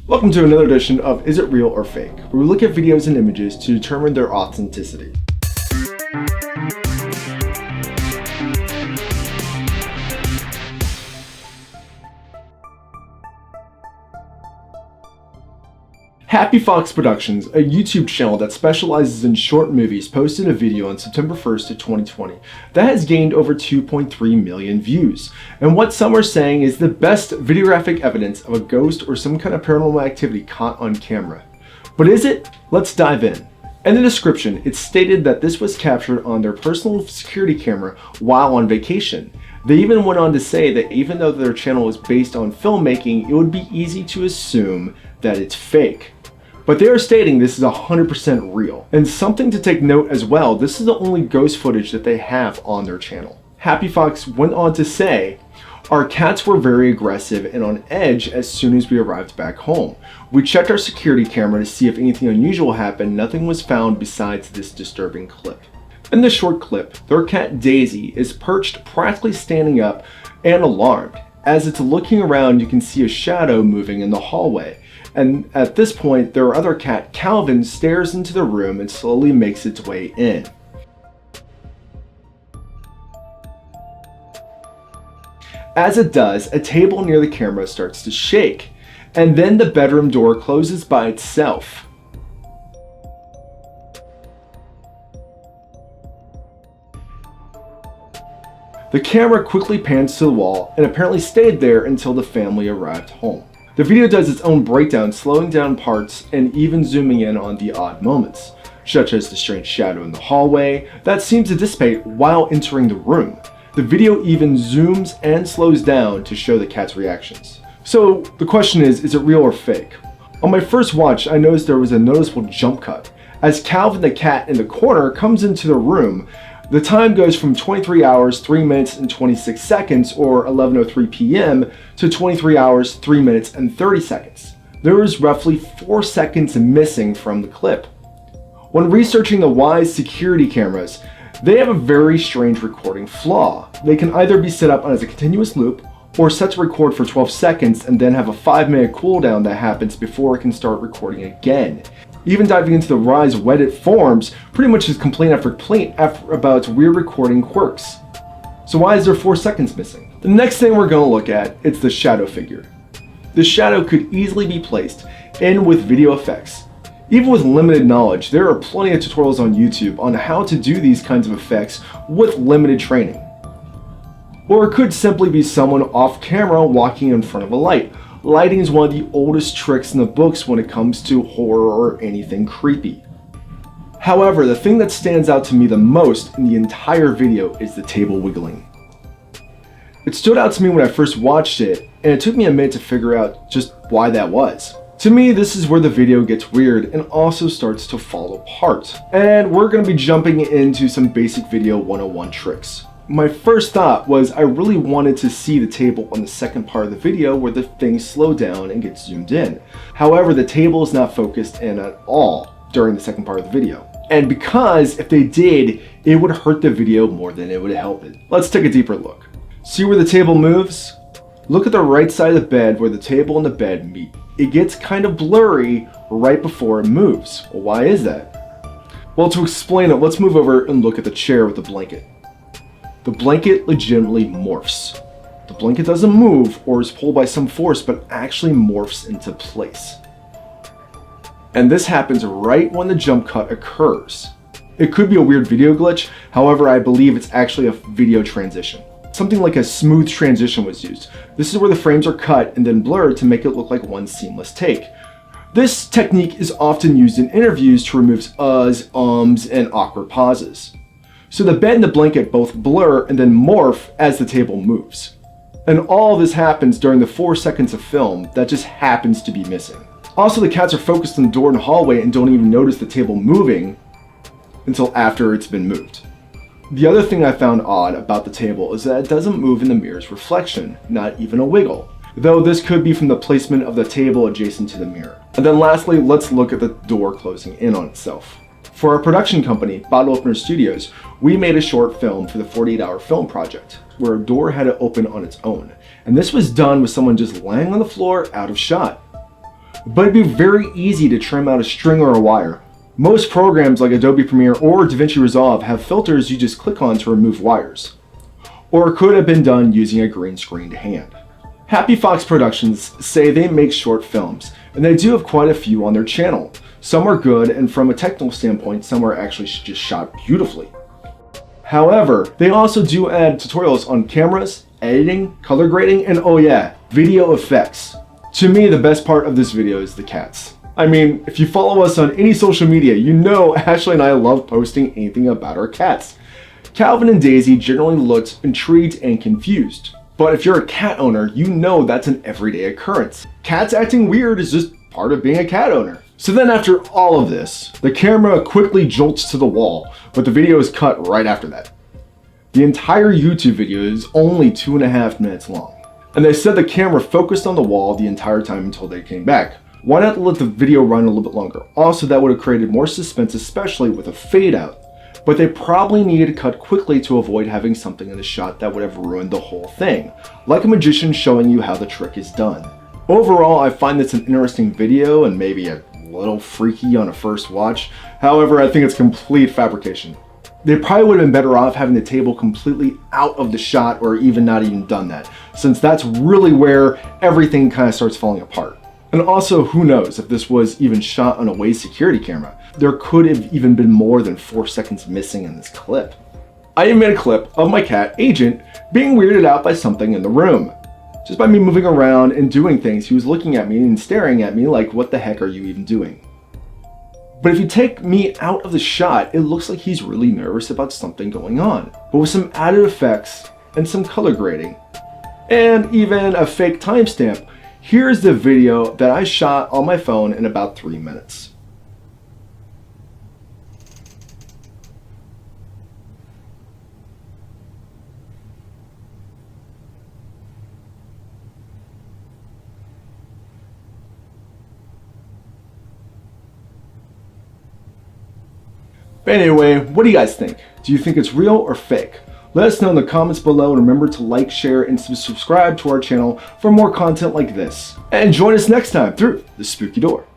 Welcome to another edition of Is It Real or Fake, where we look at videos and images to determine their authenticity. Happy Fox Productions, a YouTube channel that specializes in short movies, posted a video on September 1st of 2020 that has gained over 2.3 million views, and what some are saying is the best videographic evidence of a ghost or some kind of paranormal activity caught on camera. But is it? Let's dive in. In the description, it's stated that this was captured on their personal security camera while on vacation. They even went on to say that even though their channel is based on filmmaking, it would be easy to assume that it's fake. But they are stating this is 100% real. And something to take note as well, this is the only ghost footage that they have on their channel. Happy Fox went on to say, "Our cats were very aggressive and on edge as soon as we arrived back home. We checked our security camera to see if anything unusual happened. Nothing was found besides this disturbing clip." In the short clip, their cat Daisy is perched practically standing up and alarmed. As it's looking around, you can see a shadow moving in the hallway. And at this point, their other cat, Calvin, stares into the room and slowly makes its way in. As it does, a table near the camera starts to shake, and then the bedroom door closes by itself. The camera quickly pans to the wall and apparently stayed there until the family arrived home. The video does its own breakdown, slowing down parts and even zooming in on the odd moments, such as the strange shadow in the hallway that seems to dissipate while entering the room. The video even zooms and slows down to show the cat's reactions. So the question is it real or fake? On my first watch, I noticed there was a noticeable jump cut. As Calvin the cat in the corner comes into the room, the time goes from 23 hours, 3 minutes and 26 seconds, or 11:03 p.m. to 23 hours, 3 minutes and 30 seconds. There is roughly 4 seconds missing from the clip. When researching the Wise security cameras, they have a very strange recording flaw. They can either be set up as a continuous loop or set to record for 12 seconds and then have a 5-minute cooldown that happens before it can start recording again. Even diving into the Rise Reddit forums pretty much is complaint after complaint about its weird recording quirks. So why is there 4 seconds missing? The next thing we're going to look at is the shadow figure. The shadow could easily be placed in with video effects. Even with limited knowledge, there are plenty of tutorials on YouTube on how to do these kinds of effects with limited training. Or it could simply be someone off camera walking in front of a light. Lighting is one of the oldest tricks in the books when it comes to horror or anything creepy. However, the thing that stands out to me the most in the entire video is the table wiggling. It stood out to me when I first watched it, and it took me a minute to figure out just why that was. To me, this is where the video gets weird and also starts to fall apart. And we're going to be jumping into some basic video 101 tricks. My first thought was I really wanted to see the table on the second part of the video where the things slow down and get zoomed in. However, the table is not focused in at all during the second part of the video. And because if they did, it would hurt the video more than it would help it. Let's take a deeper look. See where the table moves? Look at the right side of the bed where the table and the bed meet. It gets kind of blurry right before it moves. Well, why is that? Well, to explain it, let's move over and look at the chair with the blanket. The blanket legitimately morphs. The blanket doesn't move or is pulled by some force, but actually morphs into place. And this happens right when the jump cut occurs. It could be a weird video glitch, however, I believe it's actually a video transition. Something like a smooth transition was used. This is where the frames are cut and then blurred to make it look like one seamless take. This technique is often used in interviews to remove uhs, ums, and awkward pauses. So the bed and the blanket both blur and then morph as the table moves. And all this happens during the 4 seconds of film that just happens to be missing. Also, the cats are focused on the door and hallway and don't even notice the table moving until after it's been moved. The other thing I found odd about the table is that it doesn't move in the mirror's reflection, not even a wiggle. Though this could be from the placement of the table adjacent to the mirror. And then lastly, let's look at the door closing in on itself. For our production company, Bottle Opener Studios, we made a short film for the 48-hour film project, where a door had to open on its own. And this was done with someone just laying on the floor out of shot. but it'd be very easy to trim out a string or a wire. Most programs like Adobe Premiere or DaVinci Resolve have filters you just click on to remove wires. Or it could have been done using a green screened hand. Happy Fox Productions say they make short films, and they do have quite a few on their channel. Some are good, and from a technical standpoint, some are actually just shot beautifully. However, they also do add tutorials on cameras, editing, color grading, and oh yeah, video effects. To me, the best part of this video is the cats. I mean, if you follow us on any social media, you know Ashley and I love posting anything about our cats. Calvin and Daisy generally looked intrigued and confused. But if you're a cat owner, you know that's an everyday occurrence. Cats acting weird is just part of being a cat owner. So then after all of this, the camera quickly jolts to the wall, but the video is cut right after that. The entire YouTube video is only 2.5 minutes long. And they said the camera focused on the wall the entire time until they came back. Why not let the video run a little bit longer? Also, that would have created more suspense, especially with a fade out. But they probably needed to cut quickly to avoid having something in the shot that would have ruined the whole thing, like a magician showing you how the trick is done. Overall, I find this an interesting video and maybe a little freaky on a first watch. However, I think it's complete fabrication. They probably would have been better off having the table completely out of the shot or even not even done that, since that's really where everything kind of starts falling apart. And also, who knows if this was even shot on a Waze security camera. There could have even been more than 4 seconds missing in this clip. I even made a clip of my cat, Agent, being weirded out by something in the room. Just by me moving around and doing things, he was looking at me and staring at me like, what the heck are you even doing? But if you take me out of the shot, it looks like he's really nervous about something going on. But with some added effects and some color grading, and even a fake timestamp, here's the video that I shot on my phone in about 3 minutes. But anyway, what do you guys think? Do you think it's real or fake? Let us know in the comments below, and remember to like, share, and subscribe to our channel for more content like this. And join us next time through the spooky door.